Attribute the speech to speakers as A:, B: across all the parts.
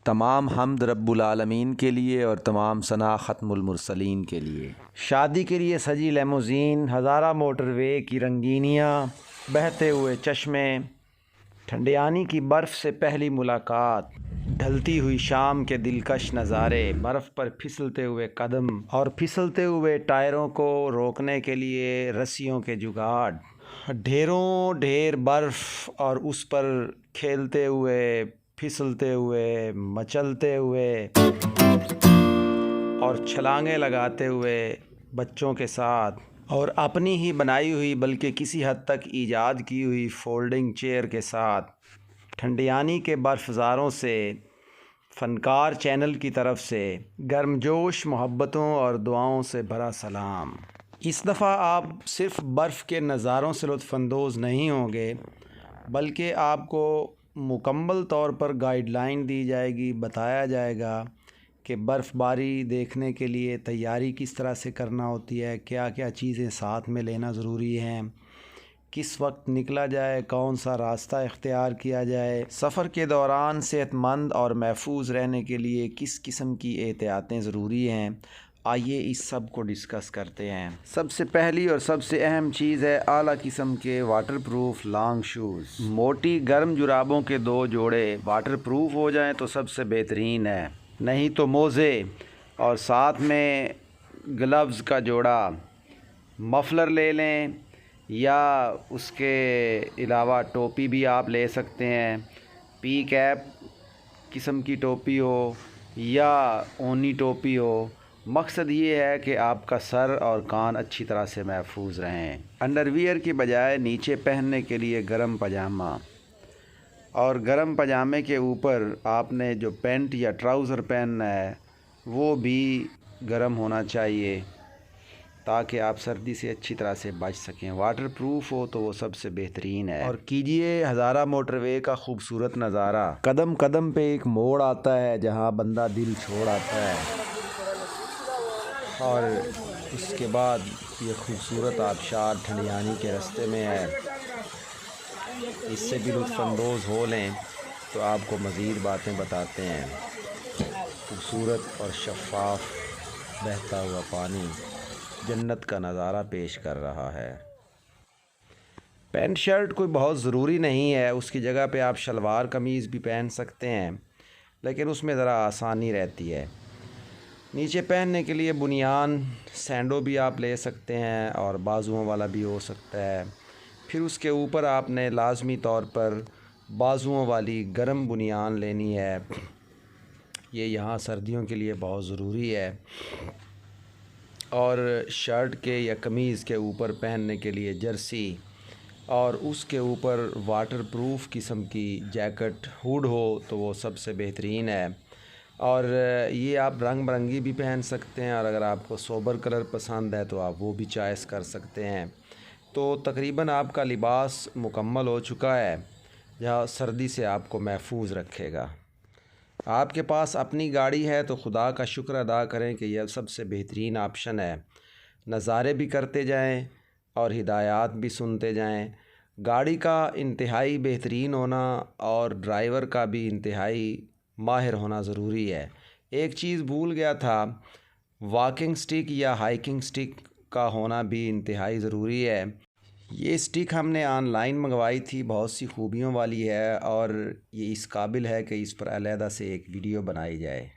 A: तमाम हम्द रब्बुल आलमीन के लिए और तमाम सना ख़त्मुल मुरसलीन के लिए। शादी के लिए सजी लेमोज़ीन, हज़ारा मोटरवे की रंगीनियाँ, बहते हुए चश्मे, ठंडियानी की बर्फ़ से पहली मुलाकात, ढलती हुई शाम के दिलकश नज़ारे, बर्फ़ पर फिसलते हुए कदम और फिसलते हुए टायरों को रोकने के लिए रस्सियों के जुगाड़, ढेरों ढेर बर्फ़ और उस पर खेलते हुए, फिसलते हुए, मचलते हुए और छलांगे लगाते हुए बच्चों के साथ, और अपनी ही बनाई हुई बल्कि किसी हद तक ईजाद की हुई फोल्डिंग चेयर के साथ, ठंडियानी के बर्फ़ज़ारों से फ़नकार चैनल की तरफ से गर्मजोश मोहब्बतों और दुआओं से भरा सलाम। इस दफ़ा आप सिर्फ़ बर्फ़ के नज़ारों से लुत्फ़अंदोज़ नहीं होंगे, बल्कि आपको मुकम्मल तौर पर गाइडलाइन दी जाएगी, बताया जाएगा कि बर्फ़बारी देखने के लिए तैयारी किस तरह से करना होती है, क्या क्या चीज़ें साथ में लेना ज़रूरी हैं, किस वक्त निकला जाए, कौन सा रास्ता इख्तियार किया जाए, सफ़र के दौरान सेहतमंद और महफूज रहने के लिए किस किस्म की एहतियातें ज़रूरी हैं। आइए इस सब को डिस्कस करते हैं। सबसे पहली और सबसे अहम चीज़ है आला किस्म के वाटरप्रूफ लॉन्ग शूज़। मोटी गर्म जुराबों के 2 जोड़े वाटरप्रूफ हो जाएं तो सबसे बेहतरीन है, नहीं तो मोज़े और साथ में ग्लव्स का जोड़ा, मफलर ले लें या उसके अलावा टोपी भी आप ले सकते हैं। पी कैप किस्म की टोपी हो या ओनी टोपी हो, मकसद ये है कि आपका सर और कान अच्छी तरह से महफूज रहें। अंडरवियर की बजाय नीचे पहनने के लिए गर्म पजामा, और गर्म पजामे के ऊपर आपने जो पैंट या ट्राउज़र पहनना है वो भी गर्म होना चाहिए ताकि आप सर्दी से अच्छी तरह से बच सकें। वाटरप्रूफ हो तो वो सबसे बेहतरीन है। और कीजिए हज़ारा मोटरवे का खूबसूरत नज़ारा। कदम कदम पे एक मोड़ आता है जहाँ बंदा दिल छोड़ आता है, और उसके बाद ये खूबसूरत आबशार ठंडियानी के रास्ते में है। इससे भी लुत्फ़अंदोज़ हो लें तो आपको मज़ीद बातें बताते हैं। खूबसूरत और शफ़ाफ़ बहता हुआ पानी जन्नत का नज़ारा पेश कर रहा है। पैंट शर्ट कोई बहुत ज़रूरी नहीं है, उसकी जगह पे आप शलवार कमीज़ भी पहन सकते हैं, लेकिन उसमें ज़रा आसानी रहती है। नीचे पहनने के लिए बुनियान सैंडो भी आप ले सकते हैं और बाजुओं वाला भी हो सकता है। फिर उसके ऊपर आपने लाजमी तौर पर बाजुओं वाली गर्म बुनियान लेनी है, ये यहाँ सर्दियों के लिए बहुत ज़रूरी है। और शर्ट के या कमीज़ के ऊपर पहनने के लिए जर्सी, और उसके ऊपर वाटरप्रूफ किस्म की जैकेट हुड हो तो वो सबसे बेहतरीन है। और ये आप रंग बिरंगी भी पहन सकते हैं, और अगर आपको सोबर कलर पसंद है तो आप वो भी चॉइस कर सकते हैं। तो तकरीबन आपका लिबास मुकम्मल हो चुका है जहाँ सर्दी से आपको महफूज रखेगा। आपके पास अपनी गाड़ी है तो खुदा का शुक्र अदा करें कि यह सबसे बेहतरीन ऑप्शन है। नज़ारे भी करते जाएं और हिदायत भी सुनते जाएं। गाड़ी का इंतहाई बेहतरीन होना और ड्राइवर का भी इंतहाई माहिर होना ज़रूरी है। एक चीज़ भूल गया था, वॉकिंग स्टिक या हाइकिंग स्टिक का होना भी इंतहाई ज़रूरी है। ये स्टिक हमने ऑनलाइन मंगवाई थी, बहुत सी खूबियों वाली है और ये इस काबिल है कि इस पर अलहदा से एक वीडियो बनाई जाए।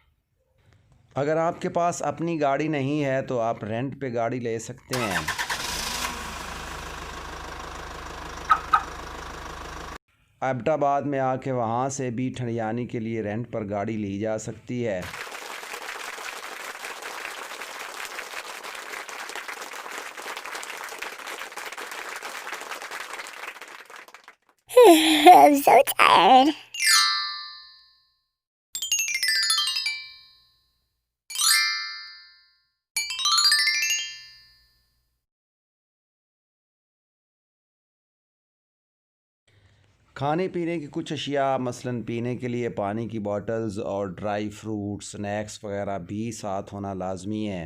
A: अगर आपके पास अपनी गाड़ी नहीं है तो आप रेंट पे गाड़ी ले सकते हैं। एबटाबाद में आके वहाँ से भी ठंडियानी के लिए रेंट पर गाड़ी ली जा सकती है।
B: I'm so tired.
A: खाने पीने की कुछ अशिया, मसलन पीने के लिए पानी की बॉटल्स और ड्राई फ्रूट स्नैक्स वगैरह भी साथ होना लाजमी है।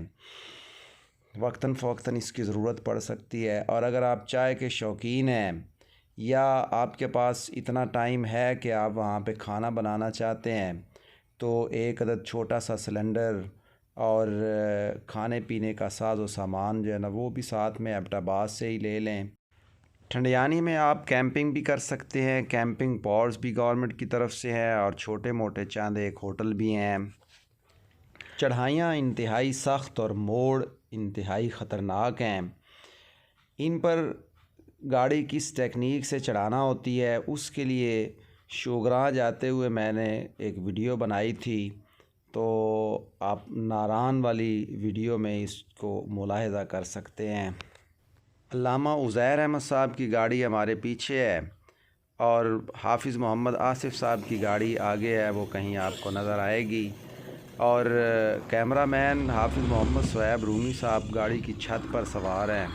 A: वक्तन फ़वक्तन इसकी ज़रूरत पड़ सकती है। और अगर आप चाय के शौकीन हैं या आपके पास इतना टाइम है कि आप वहाँ पे खाना बनाना चाहते हैं तो एक अदद छोटा सा सिलेंडर और खाने पीने का साज़ो सामान जो है ना वो भी साथ में एबटाबाद से ही ले लें। ठंडियानी में आप कैंपिंग भी कर सकते हैं, कैंपिंग पॉड्स भी गवर्नमेंट की तरफ से है और छोटे मोटे चंद एक होटल भी हैं। चढ़ाइयाँ इंतहाई सख्त और मोड़ इंतहाई ख़तरनाक हैं। इन पर गाड़ी किस टेक्निक से चढ़ाना होती है उसके लिए शोगरा जाते हुए मैंने एक वीडियो बनाई थी, तो आप नारान वाली वीडियो में इसको मुलाहिज़ा कर सकते हैं। अल्लामा उज़ैर अहमद साहब की गाड़ी हमारे पीछे है और हाफिज़ मोहम्मद आसिफ़ साहब की गाड़ी आगे है, वो कहीं आपको नज़र आएगी। और कैमरामैन हाफिज़ मोहम्मद सुहैब रूमी साहब गाड़ी की छत पर सवार हैं।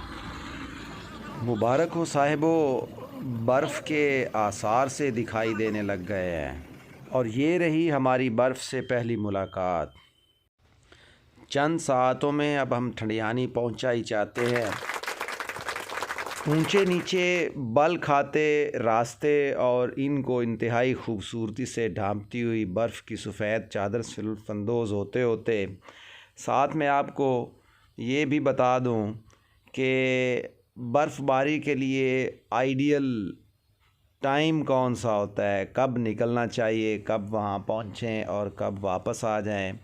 A: मुबारक हो साहिबो, बर्फ़ के आसार से दिखाई देने लग गए हैं और ये रही हमारी बर्फ़ से पहली मुलाकात। चंद सातों में अब हम ठंडियानी पहुंचा ही चाहते हैं। ऊंचे नीचे बल खाते रास्ते और इनको इंतहाई खूबसूरती से ढांपती हुई बर्फ़ की सफ़ेद चादर से लुत्फ़अंदोज़ होते होते साथ में आपको ये भी बता दूं कि बर्फ़बारी के लिए आइडियल टाइम कौन सा होता है, कब निकलना चाहिए, कब वहाँ पहुँचें और कब वापस आ जाएं।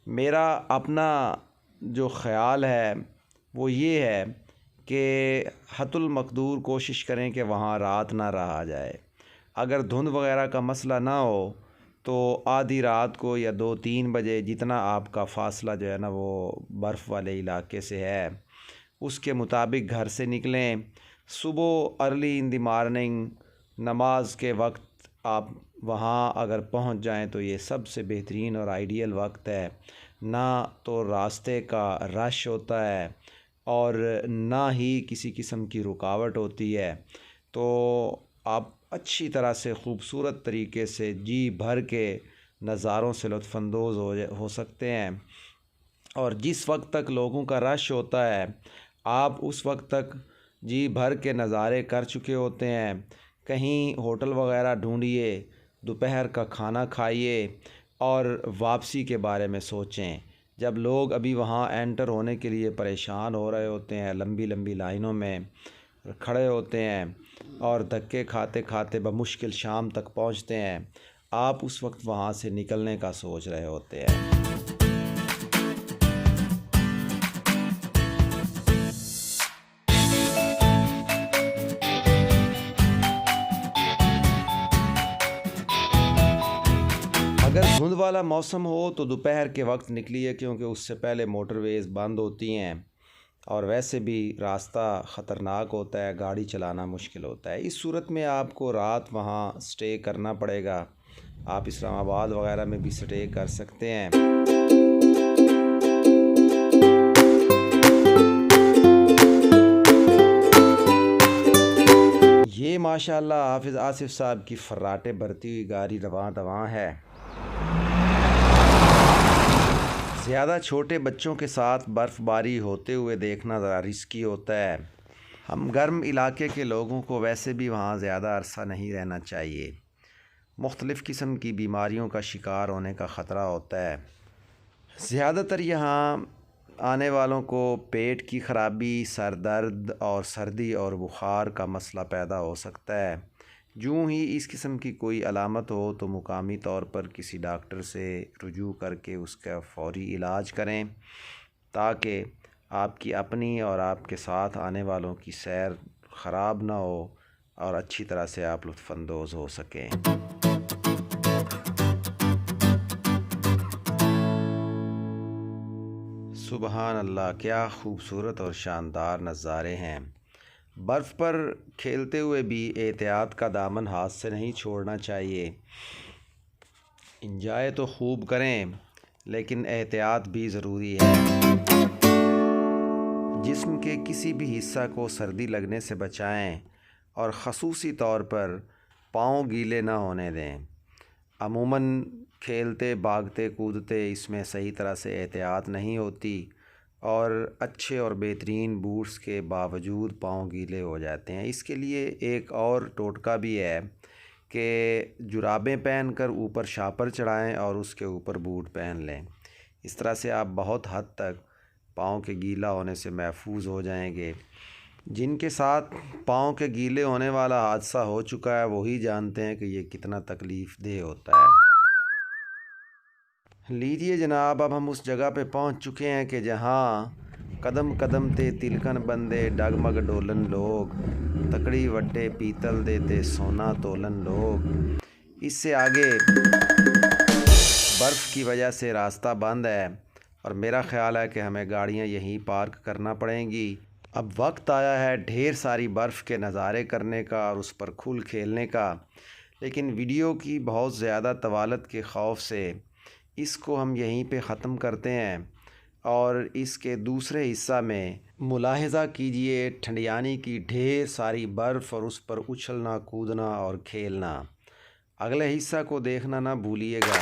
A: मेरा अपना जो ख़याल है वो ये है कि हतुल मक़दूर कोशिश करें कि वहाँ रात ना रहा जाए। अगर धुंध वग़ैरह का मसला ना हो तो आधी रात को या 2-3 बजे जितना आपका फ़ासला जो है ना वो बर्फ़ वाले इलाके से है उसके मुताबिक घर से निकलें। सुबह अर्ली इन द मॉर्निंग नमाज के वक्त आप वहाँ अगर पहुँच जाएं तो ये सबसे बेहतरीन और आइडियल वक्त है। ना तो रास्ते का रश होता है और ना ही किसी किस्म की रुकावट होती है, तो आप अच्छी तरह से ख़ूबसूरत तरीके से जी भर के नज़ारों से लुत्फ़अंदोज़ हो सकते हैं। और जिस वक्त तक लोगों का रश होता है आप उस वक्त तक जी भर के नज़ारे कर चुके होते हैं। कहीं होटल वग़ैरह ढूंढिए, दोपहर का खाना खाइए और वापसी के बारे में सोचें। जब लोग अभी वहाँ एंटर होने के लिए परेशान हो रहे होते हैं, लंबी लंबी लाइनों में खड़े होते हैं और धक्के खाते खाते बमुश्किल शाम तक पहुँचते हैं, आप उस वक्त वहाँ से निकलने का सोच रहे होते हैं। अगर धुंध वाला मौसम हो तो दोपहर के वक्त निकलिए, क्योंकि उससे पहले मोटरवेज़ बंद होती हैं और वैसे भी रास्ता ख़तरनाक होता है, गाड़ी चलाना मुश्किल होता है। इस सूरत में आपको रात वहाँ स्टे करना पड़ेगा। आप इस्लामाबाद वग़ैरह में भी स्टे कर सकते हैं। ये माशाअल्लाह हाफिज़ आसिफ़ साहब की फर्राटे भरती हुई गाड़ी रवां दवां है। ज़्यादा छोटे बच्चों के साथ बर्फ़बारी होते हुए देखना ज़रा रिस्की होता है। हम गर्म इलाके के लोगों को वैसे भी वहाँ ज़्यादा अरसा नहीं रहना चाहिए। मुख्तलिफ़ किस्म की बीमारियों का शिकार होने का ख़तरा होता है। ज़्यादातर यहाँ आने वालों को पेट की ख़राबी, सर दर्द और सर्दी और बुखार का मसला पैदा हो सकता है। यूँ ही इस किस्म की कोई अलामत हो तो मुकामी तौर पर किसी डॉक्टर से रुजू करके उसका फ़ौरी इलाज करें, ताकि आपकी अपनी और आपके साथ आने वालों की सैर ख़राब ना हो और अच्छी तरह से आप लुत्फ़अंदोज़ हो सकें। सुबहान अल्लाह, क्या खूबसूरत और शानदार नज़ारे हैं। बर्फ़ पर खेलते हुए भी एहतियात का दामन हाथ से नहीं छोड़ना चाहिए। इंजॉय तो खूब करें लेकिन एहतियात भी ज़रूरी है। जिस्म के किसी भी हिस्सा को सर्दी लगने से बचाएं और ख़ुसूसी तौर पर पाँव गीले ना होने दें। अमूमन खेलते भागते कूदते इसमें सही तरह से एहतियात नहीं होती और अच्छे और बेहतरीन बूट्स के बावजूद पाँव गीले हो जाते हैं। इसके लिए एक और टोटका भी है कि जुराबें पहनकर ऊपर शापर चढ़ाएं और उसके ऊपर बूट पहन लें। इस तरह से आप बहुत हद तक पाँव के गीला होने से महफूज हो जाएंगे। जिनके साथ पाँव के गीले होने वाला हादसा हो चुका है वही जानते हैं कि ये कितना तकलीफ़देह होता है। लीजिए जनाब, अब हम उस जगह पे पहुंच चुके हैं कि जहां कदम कदम ते तिलकन बंदे डगमग डोलन लोग, तकड़ी वड्डे पीतल देते सोना तोलन लोग। इससे आगे बर्फ़ की वजह से रास्ता बंद है और मेरा ख़्याल है कि हमें गाड़ियां यहीं पार्क करना पड़ेंगी। अब वक्त आया है ढेर सारी बर्फ़ के नज़ारे करने का और उस पर खुल खेलने का, लेकिन वीडियो की बहुत ज़्यादा तवालत के खौफ से इसको हम यहीं पे ख़त्म करते हैं और इसके दूसरे हिस्सा में मुलाहिज़ा कीजिए ठंडियानी की ढेर सारी बर्फ़ और उस पर उछलना कूदना और खेलना। अगले हिस्सा को देखना ना भूलिएगा।